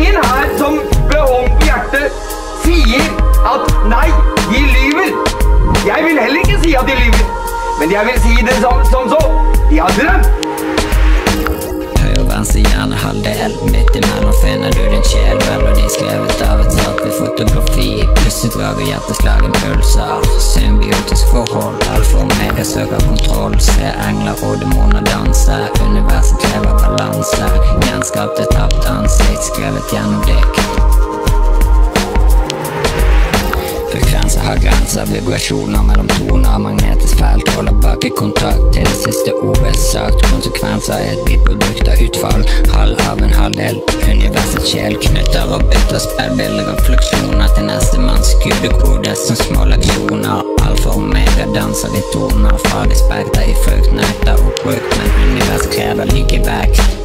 ingen her som med hånden på hjertet sier at nei, de lyver. Jeg vil heller ikke si at de lyver, men jeg vil si det som så. De har drømt. Høyre, venstre, gjerne halvdel. Midt imellom finner du din sjel. Melodi skrevet av et saklig fotografi. Pustedrag og hjerteslag impulser. Symbiotisk forhold. Alfa og omega søker kontroll. Se engler og demoner danse. Universet krever balanse. Gjenskapt et tapt ansikt. Skrevet gjennom blikk. Frekvenser har grenser, vibrasjoner mellom toner. Magnetisk felt holder bak i kontakt til det siste ordet sagt. Konsekvenser er et biprodukt av utfall. Halv av en halvdel, universets sjel. Knytter og bytter speilbilder og fluksjoner til neste manns gudekode som små leksjoner. Alfa og omega danser i toner. Fra de spekter i frukt, nektar og brukt, men univers krever like vekst.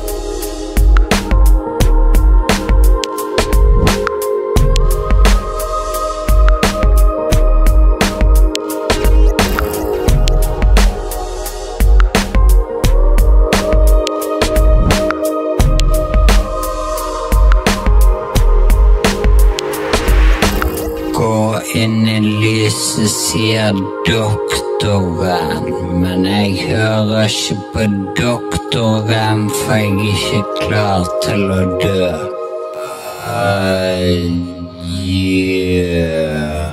Gå inn i lyset, sier doktoren, men jeg hører ikke på doktoren, for jeg er ikke klar til å dø. Yeah.